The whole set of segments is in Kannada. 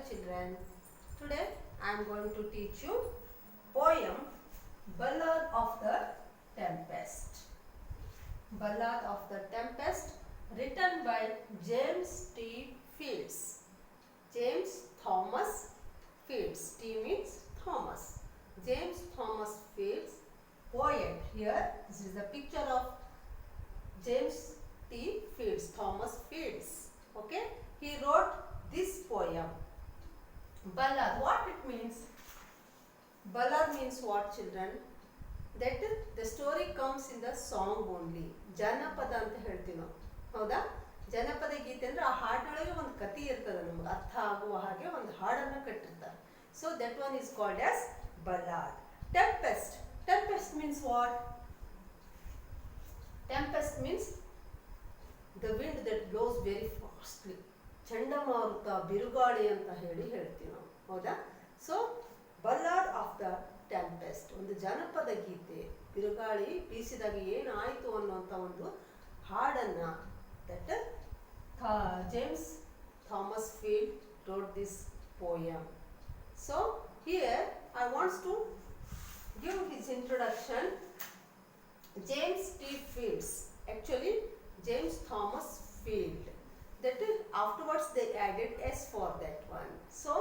children. Today I am going to teach you poem Ballad of the Tempest. Ballad of the Tempest written by James T. Fields. James Thomas Fields. T means Thomas. James Thomas Fields, poet. Here this is the picture of James T. Fields, Thomas Fields. Okay, he wrote this poem. Ballad, what it means? Ballad means what, children? That the story comes in the song only. ಜನಪದ ಅಂತ ಹೇಳ್ತೀವಿ ನಾವು, ಹೌದಾ? ಜನಪದ ಗೀತೆ ಅಂದ್ರೆ ಆ ಹಾಡಿನೊಳಗೆ ಒಂದು ಕಥೆ ಇರ್ತದೆ, ನಮ್ಗೆ ಅರ್ಥ ಆಗುವ ಹಾಗೆ ಒಂದು ಹಾಡನ್ನು ಕಟ್ಟಿರ್ತಾರೆ. So that one is called as ballad. Tempest. Tempest means what? Tempest means the wind that blows very fastly. ಚಂಡಮಾರುತ, ಬಿರುಗಾಳಿ ಅಂತ ಹೇಳ್ತೀವಿ ನಾವು, ಹೌದಾ? So ballad of the tempest, ಒಂದು ಜನಪದ ಗೀತೆ, ಬಿರುಗಾಳಿ ಬೀಸಿದಾಗ ಏನಾಯಿತು ಅನ್ನುವಂಥ ಒಂದು ಹಾಡನ್ನು that James Thomas field wrote this poem. So here I want to give his introduction. James T. Fields, actually James Thomas Field. That is, afterwards they added S for that one. So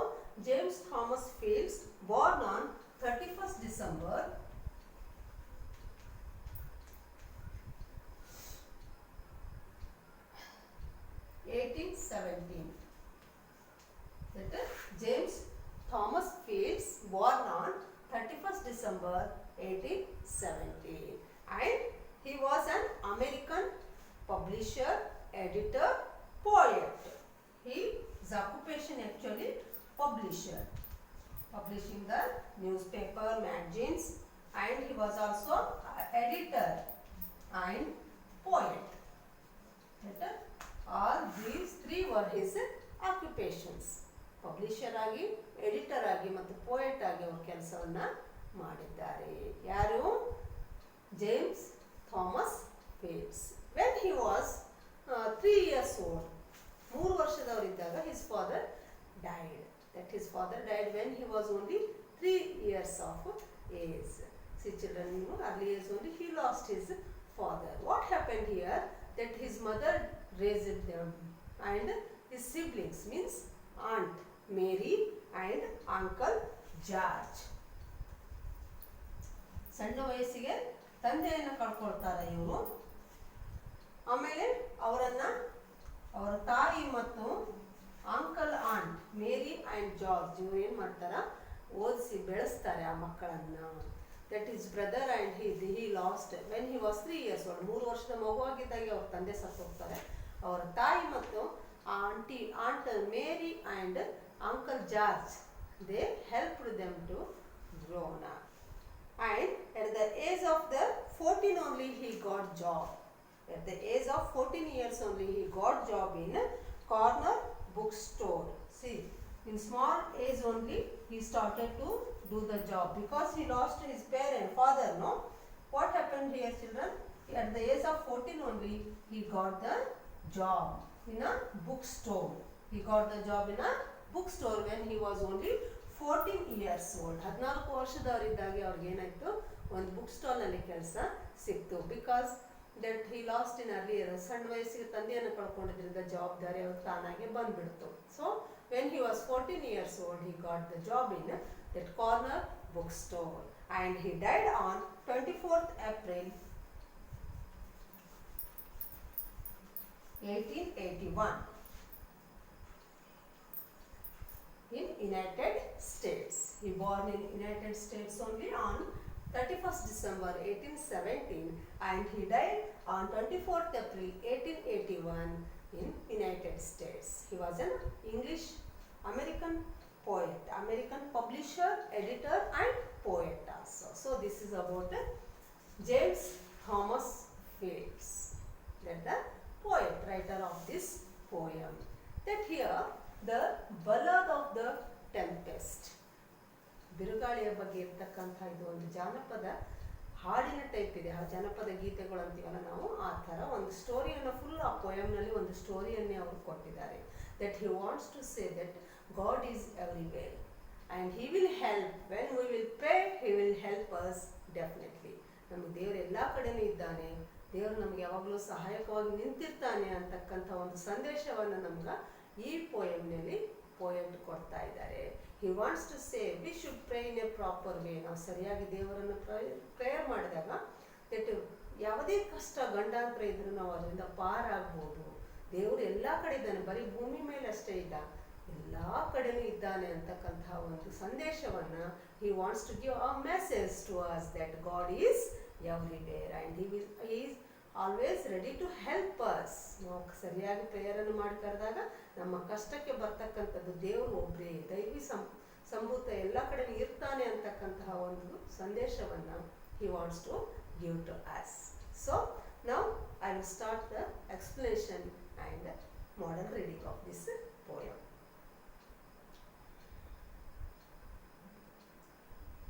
James Thomas Fields, born on 31st December 1817. That is, James Thomas Fields, born on 31st December 1817, and he was an American publisher, editor, poet. His occupation actually publisher, publishing the newspaper, magazines, and he was also editor and poet. All these three were his occupations. Publisher ಆಗಿ, ಎಡಿಟರ್ ಆಗಿ ಮತ್ತು ಪೋಯೆಟ್ ಆಗಿ ಅವರು ಕೆಲಸವನ್ನು ಮಾಡಿದ್ದಾರೆ. ಯಾರು? James Thomas fields. When he was 3 years old, 3 ವರ್ಷದವರಿದ್ದಾಗ his father died. That his father died when he was only 3 years of age. See children, early age only he lost his father. What happened here? That his mother raised them, and his siblings means aunt Mary and uncle George. ಸಣ್ಣ ವಯಸ್ಸಿಗೆ ತಂದೆಯನ್ನು ಕಳ್ಕೊಳ್ತಾರೆ ಇವರು. ಆಮೇಲೆ ಅವರ ತಾಯಿ ಮತ್ತು uncle ant Mary and George ಇವರು ಏನು ಮಾಡ್ತಾರೆ, ಓದಿಸಿ ಬೆಳೆಸ್ತಾರೆ ಆ ಮಕ್ಕಳನ್ನು. That is brother and he lost when he was 3 years old. 3 ವರ್ಷದ ಮಗುವಾಗಿದ್ದಾಗೆ ಅವ್ರ ತಂದೆ ಸತ್ತು ಹೋಗ್ತಾರೆ. ಅವರ ತಾಯಿ ಮತ್ತು aunt Mary and uncle George, they helped them to grow up. And at the age of the 14 only he got job. At the age of 14 years only he got job in a corner bookstore. See, in small age only he started to do the job because he lost his father, no? What happened here, children? At the age of 14 only he got the job in a bookstore. He got the job in a bookstore when he was only 14 years old. 14 ವರ್ಷದವರಿದ್ದಾಗೆ ಅವ್ರಿಗೆ ಏನಾಯಿತು, ಒಂದು ಬುಕ್ ಸ್ಟಾಲ್ನಲ್ಲಿ ಕೆಲಸ ಸಿಕ್ತು. Because that he lost in earlier, ಸಣ್ಣ ವಯಸ್ಸಿಗೆ ತಂದೆಯನ್ನು ಕಳ್ಕೊಂಡಿದ್ರಿಂದ ಜವಾಬ್ದಾರಿ ಅವ್ರಿಗೆ ತಾನಾಗೆ ಬಂದ್ಬಿಡ್ತು. So when he was 14 years old he got the job in that corner bookstore, and he died on 24th April 1881 in United States. He born in United States only on 31st December 1817, and he died on 24th April 1881 in United States. He was an English American poet, American publisher, editor and poet also. So this is about James Thomas Fields, that the poet, writer of this poem. That here the ballad of the tempest, ಬಿರುಗಾಳಿಯ ಬಗ್ಗೆ ಇರ್ತಕ್ಕಂಥ ಇದು ಒಂದು ಜಾನಪದ ಹಾಡಿನ ಟೈಪ್ ಇದೆ. ಆ ಜನಪದ ಗೀತೆಗಳು ಅಂತೀವಲ್ಲ ನಾವು, ಆ ಥರ ಒಂದು ಸ್ಟೋರಿಯನ್ನು ಫುಲ್ ಆ ಪೋಯಮ್ನಲ್ಲಿ ಒಂದು ಸ್ಟೋರಿಯನ್ನೇ ಅವರು ಕೊಟ್ಟಿದ್ದಾರೆ. That he wants to say that God is everywhere and He will help. When we will pray, He will help us definitely. ನಮಗೆ ದೇವರು ಎಲ್ಲ ಕಡೆನೂ ಇದ್ದಾನೆ, ದೇವರು ನಮಗೆ ಯಾವಾಗಲೂ ಸಹಾಯಕವಾಗಿ ನಿಂತಿರ್ತಾನೆ ಅಂತಕ್ಕಂಥ ಒಂದು ಸಂದೇಶವನ್ನು ನಮ್ಗೆ ಈ ಪೋಯಮ್ನಲ್ಲಿ ಪೋಯೆಟ್ ಕೊಡ್ತಾ ಇದ್ದಾರೆ. He wants to say we should pray in a proper way. ನಾವು ಸರಿಯಾಗಿ ದೇವರನ್ನು ಪ್ರೇಯರ್ ಮಾಡಿದಾಗ ದಟ್ ಯಾವುದೇ ಕಷ್ಟ ಗಂಡಾಂತರ ಇದ್ರೂ ನಾವು ಅದರಿಂದ ಪಾರಾಗ್ಬೋದು. ದೇವರು ಎಲ್ಲ ಕಡೆ ಇದ್ದಾನೆ, ಬರೀ ಭೂಮಿ ಮೇಲೆ ಅಷ್ಟೇ ಇಲ್ಲ, ಎಲ್ಲ ಕಡೆನೂ ಇದ್ದಾನೆ ಅಂತಕ್ಕಂಥ ಒಂದು ಸಂದೇಶವನ್ನು he wants to give a message to us that God is everywhere and he is always ready to help us. ನಾವು ಸರಿಯಾಗಿ ಪ್ರೇಯರನ್ನು ಮಾಡಿ ಕರೆದಾಗ ನಮ್ಮ ಕಷ್ಟಕ್ಕೆ ಬರ್ತಕ್ಕಂಥದ್ದು ದೇವರು ಒಬ್ಬರೇ, ದೈವಿ ಸಂಭೂತ ಎಲ್ಲ ಕಡೆ ಇರ್ತಾನೆ ಅಂತಕ್ಕಂತಹ ಒಂದು ಸಂದೇಶವನ್ನು he wants to give to us. So now I will start the explanation and model reading of this poem.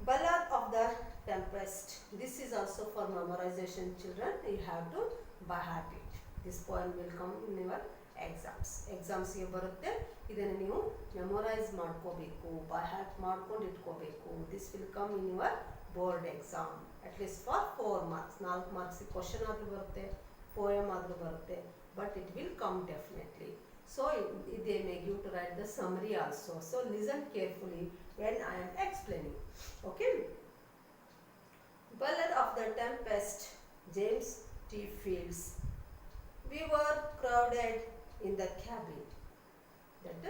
Ballad of the Tempest. This is also for memorization, children. You have to by heart it. This poem will come in your exams. Exams ಗೆ ಬರುತ್ತೆ, ಇದನ್ನು ನೀವು ಮೆಮೊರೈಸ್ ಮಾಡ್ಕೋಬೇಕು, ಬೈ ಹಾರ್ಟ್ ಮಾಡ್ಕೊಂಡು ಇಟ್ಕೋಬೇಕು. This will come in your board exam at least for 4 marks. 4 marks question ಆದರೂ ಬರುತ್ತೆ, ಪೋಯಮ್ ಆದರೂ ಬರುತ್ತೆ, but it will come definitely. So they make you to write the summary also. So listen carefully when I am explaining. Okay. Ballad of the Tempest, James T. Fields. We were crowded in the cabin. That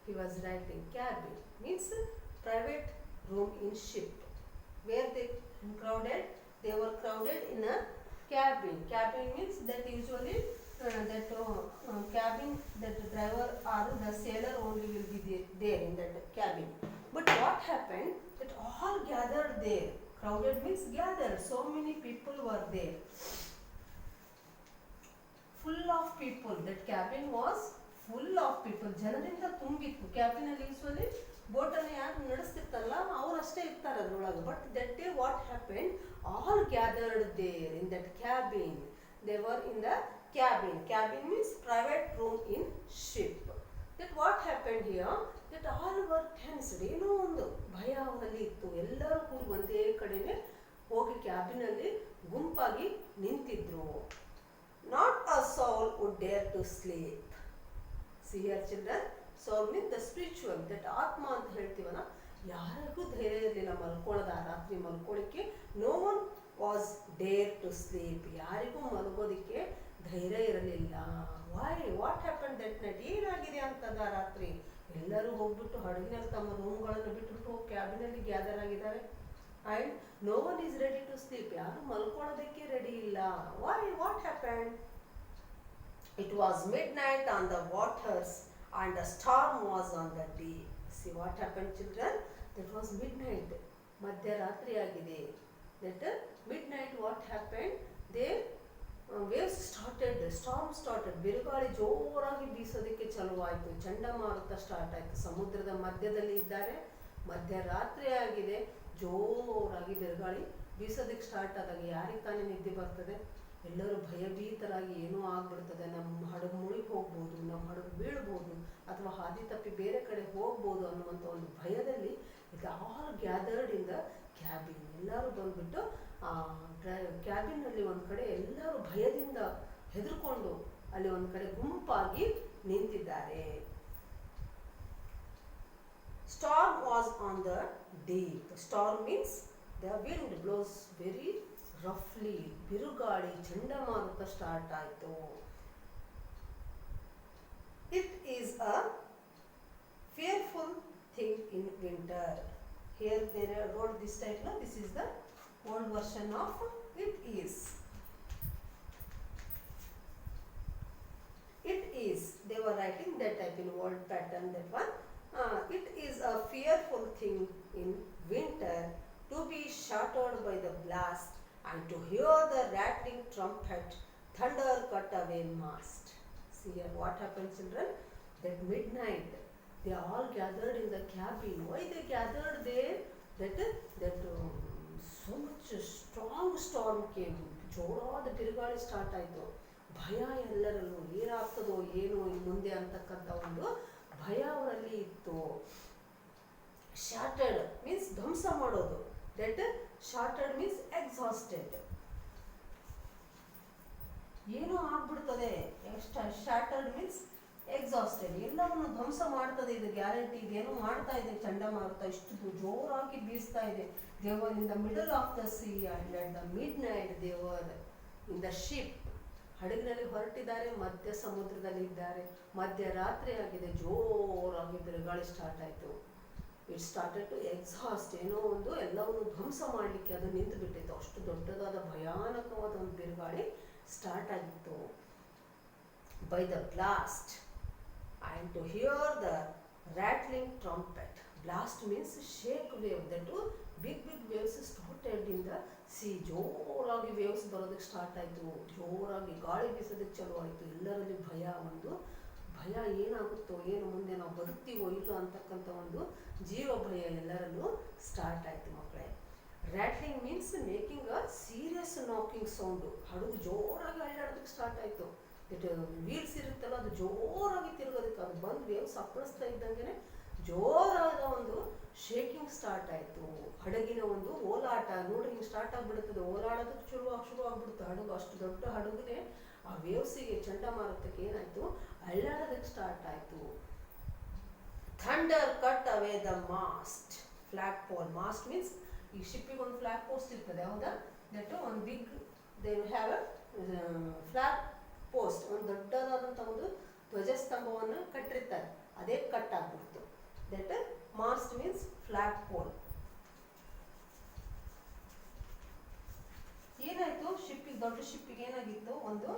he was writing cabin means private room in ship. Where they crowded? They were crowded in a cabin. Cabin means that usually cabin, that the driver or the sailor only will be there in that cabin. But what happened? That all gathered there. Crowded means gathered. So many people were there. Full of people. That cabin was full of people. ಜನರಿಂದ ತುಂಬಿತ್ತು. ಕ್ಯಾಬಿನ್ ಅಲ್ಲಿ ಯೂಶುವಲಿ ಬೋಟ್ ಅನ್ನು ಯಾರು ನಡೆಸ್ತಿರ್ತಾರಲ್ಲ ಅವ್ರು ಅಷ್ಟೇ ಇರ್ತಾರೆ ಅದರೊಳಗೆ. But that day what happened? All gathered there in that cabin. They were in the cabin. Cabin means private room in ship. That what happened here? That all were tensed. ಏನೋ ಒಂದು ಭಯ ಅವರಲ್ಲಿ ಇತ್ತು. ಎಲ್ಲರೂ ಕೂಡ ಒಂದೇ ಕಡೆನೆ ಹೋಗಿ ಕ್ಯಾಬಿನಲ್ಲಿ ಗುಂಪಾಗಿ ನಿಂತಿದ್ರು. Not a soul would dare to sleep. See here children, soul means the spiritual, that ಆತ್ಮ ಅಂತ ಹೇಳ್ತೀವಲ್ಲ, ಯಾರಿಗೂ ಧೈರ್ಯ ಇರಲಿಲ್ಲ ಮಲ್ಕೊಳ್ಳೋದ, ರಾತ್ರಿ ಮಲ್ಕೊಳ್ಳಿಕ್ಕೆ. No one was dare to sleep. ಯಾರಿಗೂ ಮಲಗೋದಿಕ್ಕೆ ಧೈರ್ಯ ಇರಲಿಲ್ಲ. Y what happen that night? ಏನಾಗಿದೆ ಅಂತದ ರಾತ್ರಿ? ಎಲ್ಲರೂ ಹೋಗ್ಬಿಟ್ಟು ಹಡಗಿನಲ್ಲಿ ತಮ್ಮ ರೂಮ್ಗಳನ್ನು ಬಿಟ್ಬಿಟ್ಟು ಹೋಗಿ ಕ್ಯಾಬಿನಲ್ಲಿ ಗ್ಯಾದರ್ ಆಗಿದ್ದಾರೆ. And no one is ready to sleep. ಯಾರು ಮಲ್ಕೊಳ್ಳೋದಕ್ಕೆ ರೆಡಿ ಇಲ್ಲ. Why what happen? It was midnight on the waters and the storm was on the deep. See what happen children? That was midnight, ಮಧ್ಯರಾತ್ರಿ ಆಗಿದೆ. That midnight what happen? They waves started, storm started. ಬಿರುಗಾಳಿ ಜೋರಾಗಿ ಬೀಸೋದಕ್ಕೆ ಚಾಲುವಾಯಿತು. ಚಂಡಮಾರುತ ಸ್ಟಾರ್ಟ್ ಆಯಿತು. ಸಮುದ್ರದ ಮಧ್ಯದಲ್ಲಿ ಇದ್ದಾರೆ, ಮಧ್ಯರಾತ್ರಿ ಆಗಿದೆ, ಜೋರಾಗಿ ಬಿರುಗಾಳಿ ಬೀಸೋದಕ್ಕೆ ಸ್ಟಾರ್ಟ್ ಆದಾಗ ಯಾರಿಗೆ ತಾನೇ ನಿದ್ದೆ ಬರ್ತದೆ? ಎಲ್ಲರೂ ಭಯಭೀತರಾಗಿ ಏನೋ ಆಗ್ಬಿಡ್ತದೆ, ನಮ್ಮ ಹಡಗು ಮುಳುಗಿ ಹೋಗ್ಬೋದು, ನಮ್ಮ ಹಡಗು ಬೀಳ್ಬೋದು, ಅಥವಾ ಹಾದಿ ತಪ್ಪಿ ಬೇರೆ ಕಡೆ ಹೋಗ್ಬೋದು ಅನ್ನುವಂಥ ಒಂದು ಭಯದಲ್ಲಿ ಇದು all gathered in the cabin. ಎಲ್ಲರೂ ಬಂದ್ಬಿಟ್ಟು ಕ್ಯಾಬಿನಲ್ಲಿ ಒಂದು ಕಡೆ ಎಲ್ಲರೂ ಭಯದಿಂದ ಹೆದರ್ಕೊಂಡು ಅಲ್ಲಿ ಒಂದು ಕಡೆ ಗುಂಪಾಗಿ ನಿಂತಿದ್ದಾರೆ. Storm was on the deep. Storm means the wind blows very roughly. ಬಿರುಗಾಳಿ, ಚಂಡಮಾರುತ ಸ್ಟಾರ್ಟ್ ಆಯಿತು. It is a fearful thing in winter. Here they wrote this type. No? This is the old version of it is. It is. They were writing that type in old pattern, that one. It is a fearful thing in winter to be shattered by the blast and to hear the rattling trumpet, thunder cut away mast. See here what happened, children? That midnight, they all gathered in the cabin. Why they gathered there? That so much strong storm came. ಜೋರಾದ ಬಿರುಗಾಳಿ ಸ್ಟಾರ್ಟ್ ಆಯಿತು. ಭಯ ಎಲ್ಲರಲ್ಲೂ, ಏನಾಗ್ತದೋ ಏನೋ ಇನ್ನು ಮುಂದೆ ಅಂತಕ್ಕಂಥ ಒಂದು ಭಯ ಅವರಲ್ಲಿ ಇತ್ತು. ಶಾರ್ಟೆಡ್ ಮೀನ್ಸ್ ಧ್ವಂಸ ಮಾಡೋದು. That sorted means exhausted. ಏನೋ ಆಗ್ಬಿಡ್ತದೆ. Sorted means exhausted. ಎಲ್ಲವನ್ನು ಧ್ವಂಸ ಮಾಡ್ತದೆ, ಇದು ಗ್ಯಾರಂಟಿ. ಇದೇನೋ ಮಾಡ್ತಾ ಇದೆ ಚಂಡಮಾರುತ, ಇಷ್ಟು ಜೋರಾಗಿ ಬೀಸ್ತಾ ಇದೆ. ದೇವರ್ in the middle of the C and at the mid night ದೇವರ್ ಇನ್ ದ ಶಿಪ್. ಹಡಗಿನಲ್ಲಿ ಹೊರಟಿದ್ದಾರೆ, ಮಧ್ಯ ಸಮುದ್ರದಲ್ಲಿ ಇದ್ದಾರೆ. ಮಧ್ಯರಾತ್ರಿ ಆಗಿದೆ, ಜೋರಾಗಿ ಬಿರುಗಾಳಿ ಸ್ಟಾರ್ಟ್ ಆಯಿತು. It started to exhaust. ಏನೋ ಒಂದು ಎಲ್ಲವನ್ನು ಧ್ವಂಸ ಮಾಡಲಿಕ್ಕೆ ಅದು ನಿಂತು ಬಿಟ್ಟಿತ್ತು. ಅಷ್ಟು ದೊಡ್ಡದಾದ ಭಯಾನಕವಾದ ಒಂದು ಬಿರುಗಾಳಿ ಸ್ಟಾರ್ಟ್ ಆಗಿತ್ತು. By the blast and to hear the rattling trumpet. Blast means shake wave. That big waves started in the sea. ಜೋರಾಗಿ ವೇವ್ಸ್ ಬರೋದಕ್ಕೆ ಸ್ಟಾರ್ಟ್ ಆಯಿತು. ಜೋರಾಗಿ ಗಾಳಿ ಬೀಸೋದಕ್ಕೆ ಚಾಲು ಆಯಿತು. ಎಲ್ಲರಲ್ಲಿ ಭಯ ಏನಾಗುತ್ತೋ, ಏನು ಮುಂದೆ ನಾವು ಬದುಕ್ತೀವೋ ಇಲ್ಲೋ ಅಂತಕ್ಕಂಥ ಒಂದು ಜೀವ ಭಯ ಎಲ್ಲರಲ್ಲೂ ಸ್ಟಾರ್ಟ್ ಆಯಿತು ಮಕ್ಕಳೇ. Rattling means making a serious knocking sound. ಹಡಗು ಜೋರಾಗಿ ಅಳ್ಳಾಡೋದಕ್ಕೆ ಸ್ಟಾರ್ಟ್ ಆಯಿತು. ವೀಲ್ಸ್ ಇರುತ್ತಲ್ಲ, ಅದು ಜೋರಾಗಿ ತಿರುಗೋದಕ್ಕೆ, ಅದು ಬಂದು ವೇವ್ಸ್ ಅಪ್ಪಳಿಸ್ತಾ ಇದ್ದಂಗೆ ಜೋರಾದ ಒಂದು ಶೇಕಿಂಗ್ ಸ್ಟಾರ್ಟ್ ಆಯಿತು. ಹಡಗಿನ ಒಂದು ಓಲಾಟ ನೋಡ್ರಿ, ಹಿಂಗೆ ಸ್ಟಾರ್ಟ್ ಆಗಿಬಿಡುತ್ತದೆ. ಓಲಾಡೋದಕ್ಕೆ ಶುರು ಆಗ್ಬಿಡುತ್ತೆ ಹಡಗು. ಅಷ್ಟು ದೊಡ್ಡ ಹಡಗುನೇ ಆ ವೇವ್ಸಿಗೆ, ಚಂಡಮಾರುತಕ್ಕೆ ಏನಾಯಿತು, ಅಳ್ಳಾಡೋದಕ್ಕೆ ಸ್ಟಾರ್ಟ್ ಆಯಿತು. Thunder cut away the mast flag pole. Mast means ಈ ಶಿಪ್ಪಿಗೆ ಒಂದು ಫ್ಲಾಗ್ ಪೋಸ್ಟ್ ಇರ್ತದೆ, ಹೌದಾ? ದಟ್ ಒಂದು big they have flag post, ಒಂದು ದೊಡ್ಡದಾದಂಥ ಒಂದು ಧ್ವಜಸ್ತಂಭವನ್ನು ಕಟ್ಟಿರ್ತಾರೆ, ಅದೇ ಕಟ್ ಆಗ್ಬಿಡ್ತು. That mast means flag pole. ಏನಾಯ್ತು, ಶಿಪ್ಪಿಗೆ, ದೊಡ್ಡ ಶಿಪ್ಪಿಗೆ ಏನಾಗಿತ್ತು, ಒಂದು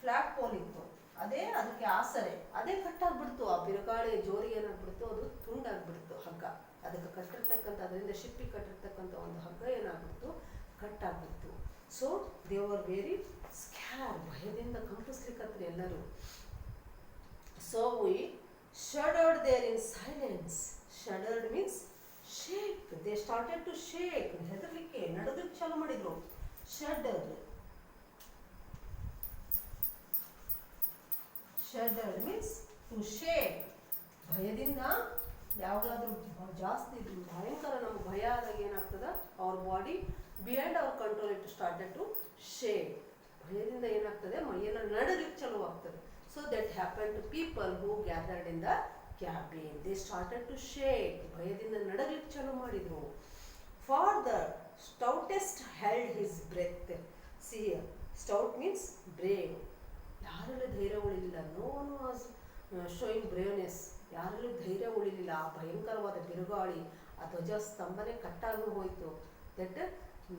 ಫ್ಲಾಗ್ ಪೋಲ್ ಇತ್ತು, ಅದೇ ಅದಕ್ಕೆ ಆಸರೆ, ಅದೇ ಕಟ್ಟಾಗ್ಬಿಡ್ತು. ಆ ಬಿರುಗಾಳಿ ಜೋರಿಗೆ ಏನಾಗ್ಬಿಡ್ತು, ಅದು ತುಂಡಾಗ್ಬಿಡ್ತು ಹಗ್ಗ. ಅದಕ್ಕೆ ಕಟ್ಟಿರ್ತಕ್ಕಂಥ, ಅದರಿಂದ ಶಿಪ್ಪಿಗೆ ಕಟ್ಟಿರ್ತಕ್ಕಂಥ ಒಂದು ಹಗ್ಗ ಏನಾಗ್ಬಿಡ್ತು, ಕಟ್ಟಾಗ್ಬಿಡ್ತು. So they were very scare. ಭಯದಿಂದ ಕಂಪಿಸ್ಲಿಕ್ಕತ್ರಿ ಎಲ್ಲರೂ. So we shuddered there in silence. Shuddered means shake. They started to shake. ಹೆದರ್ಲಿಕ್ಕೆ, ನಡುಗಲಿಕ್ಕೆ ಚಾಲು ಮಾಡಿದ್ರು. Shuddered. Shuddered means to shake. ಭಯದಿಂದ ಯಾವಾಗಲಾದ್ರೂ ಜಾಸ್ತಿ ಭಯಂಕರ ನಮ್ಗೆ ಭಯ ಆದಾಗ ಏನಾಗ್ತದ, ಅವ್ರ body beyond our control it started to shake. ಭಯದಿಂದ ಏನಾಗ್ತದೆ, ಮೈಯೆಲ್ಲ ನಡಲಿಕ್ಕೆ ಚಾಲು ಆಗ್ತದೆ. So that happen to people who gathered in the cabin. They started to shake. ಭಯದಿಂದ ನಡಲಿಕ್ಕೆ ಚಾಲು ಮಾಡಿದ್ರು. For the stoutest held his breath. See stout means brave. ಯಾರಲ್ಲೂ ಧೈರ್ಯ ಉಳಿಲಿಲ್ಲ. No one was showing braveness. ಯಾರಲ್ಲೂ ಧೈರ್ಯ ಉಳಿಲಿಲ್ಲ. ಆ ಭಯಂಕರವಾದ ಬಿರುಗಾಳಿ, ಆ ಧ್ವಜ ಸ್ತಂಭನೆ ಕಟ್ಟಾಗಿ ಹೋಯಿತು. That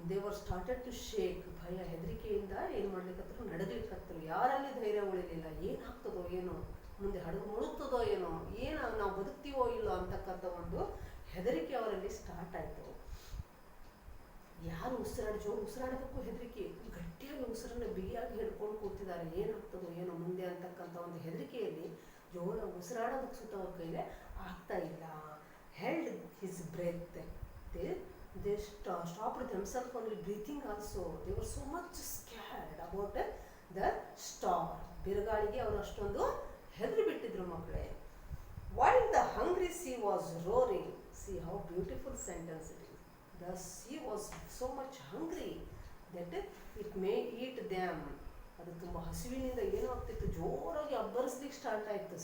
they were started to shake. ಭಯ, ಹೆದರಿಕೆಯಿಂದ ಏನು ಮಾಡ್ಲಿಕ್ಕತ್ತರು, ನಡಗಲಿಕ್ಕತ್ತರು. ಯಾರಲ್ಲಿ ಧೈರ್ಯ ಉಳಿಲಿಲ್ಲ. ಏನಾಗ್ತದೋ ಏನೋ, ಮುಂದೆ ಹಡಗು ಮುಳುಗ್ತದೋ ಏನೋ, ನಾವು ಬದುಕ್ತೀವೋ ಇಲ್ಲೋ ಅಂತಕ್ಕಂಥ ಒಂದು ಹೆದರಿಕೆ ಅವರಲ್ಲಿ ಸ್ಟಾರ್ಟ್ ಆಯಿತು. ಯಾರು ಉಸಿರಾಡೋದಕ್ಕೂ ಹೆದರಿಕೆ. ಗಟ್ಟಿಯಾಗಿ ಉಸಿರನ್ನು ಬಿಗಿಯಾಗಿ ಹಿಡ್ಕೊಂಡು ಕೂತಿದ್ದಾರೆ. ಏನಾಗ್ತದೋ ಏನೋ ಮುಂದೆ ಅಂತಕ್ಕಂಥ ಒಂದು ಹೆದರಿಕೆಯಲ್ಲಿ ಜೋರ ಉಸಿರಾಡೋದಕ್ಕೆ ಸುತ್ತ ಅವ್ರ ಕೈಲೇ ಆಗ್ತಾ ಇಲ್ಲ. Held his breath. They stopped themselves only breathing also. They were so much scared about the storm. ಬಿರುಗಾಳಿಗೆ ಅವರು ಅಷ್ಟೊಂದು ಹೆದರಿ ಬಿಟ್ಟಿದ್ರು ಮಕ್ಕಳೇ. While the hungry sea was roaring. See how beautiful sentence it is. The sea was so much hungry that it may eat them. ಅದು ತುಂಬ ಹಸಿವಿನಿಂದ ಏನೋ ಆಗ್ತಿತ್ತು, ಜೋರಾಗಿ ಅಬ್ಬರಿಸ್ಲಿಕ್ಕೆ ಸ್ಟಾರ್ಟ್ ಆಯಿತು.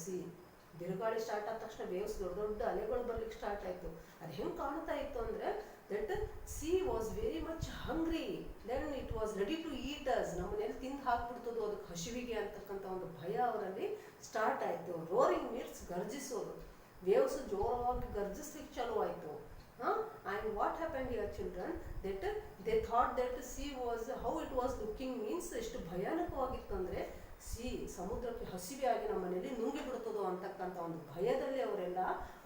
ಬಿರುಗಾಳಿ ಸ್ಟಾರ್ಟ್ ಆದ ತಕ್ಷಣ ವೇವ್ಸ್, ದೊಡ್ಡ ದೊಡ್ಡ ಅಲೆಗಳು ಬರ್ಲಿಕ್ಕೆ ಸ್ಟಾರ್ಟ್ ಆಯಿತು. ಅದು ಹೆಂಗೆ ಕಾಣ್ತಾ ಇತ್ತು ಅಂದರೆ, that sea was very much hungry. Then it was ready to eat us. ನಮ್ಮನ್ನೆಲ್ಲಿ ತಿಂದು ಹಾಕ್ಬಿಡ್ತದೋ, ಅದಕ್ಕೆ ಹಸಿವಿಗೆ ಅಂತಕ್ಕಂಥ ಒಂದು ಭಯ ಅವರಲ್ಲಿ ಸ್ಟಾರ್ಟ್ ಆಯಿತು. Roaring means ಗರ್ಜಿಸೋದು. ವೇವ್ಸ್ ಜೋರಾಗಿ ಗರ್ಜಿಸ್ಲಿಕ್ಕೆ ಚಾಲು ಆಯಿತು. And what happened here children, that they thought that sea was, how it was looking means, ಎಷ್ಟು ಭಯಾನಕವಾಗಿತ್ತು ಅಂದರೆ, ಸಮುದ್ರಕ್ಕೆ ಹಸಿವೆ ಆಗಿ ನಮ್ಮನೆಯಲ್ಲಿ ನುಂಗಿ ಬಿಡ್ತದೋ ಅಂತಕ್ಕಂಥ ಒಂದು ಭಯದಲ್ಲಿ ಅವರೆಲ್ಲ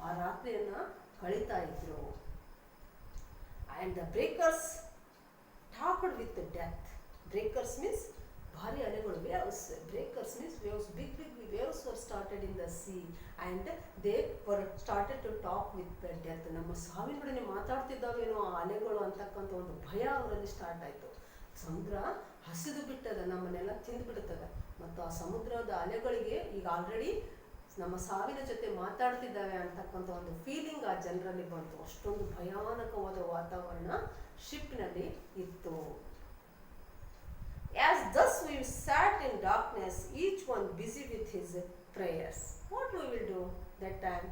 ಆ ರಾತ್ರಿಯನ್ನು ಕಳೀತಾ ಇದ್ರು. And the breakers talked with the death. Breakers means ಭಾರಿ ಅಲೆಗಳು, waves. Breakers means waves. Big waves were started in the sea and they were started to talk with the death. ನಮ್ಮ ಸಾವಿನೊಡನೆ ಮಾತಾಡ್ತಿದ್ದಾವೇನೋ ಆ ಅಲೆಗಳು ಅಂತಕ್ಕಂಥ ಒಂದು ಭಯ ಅವರಲ್ಲಿ ಸ್ಟಾರ್ಟ್ ಆಯಿತು. ಸಮುದ್ರ ಹಸಿದು ಬಿಟ್ಟದ, ನಮ್ಮನ್ನೆಲ್ಲ ತಿಂದು ಬಿಡ್ತದೆ. ಮತ್ತು ಆ ಸಮುದ್ರದ ಅಲೆಗಳಿಗೆ ಈಗ ಆಲ್ರೆಡಿ ನಮ್ಮ ಸಾವಿನ ಜೊತೆ ಮಾತಾಡ್ತಿದ್ದಾವೆ ಅಂತಕ್ಕಂಥ ಒಂದು ಫೀಲಿಂಗ್ ಆ ಜನರಲ್ಲಿ ಬಂತು. ಅಷ್ಟೊಂದು ಭಯಾನಕವಾದ ವಾತಾವರಣ ಶಿಪ್ನಲ್ಲಿ ಇತ್ತು. As thus we sat in darkness, each one busy with his prayers. What we will do that time?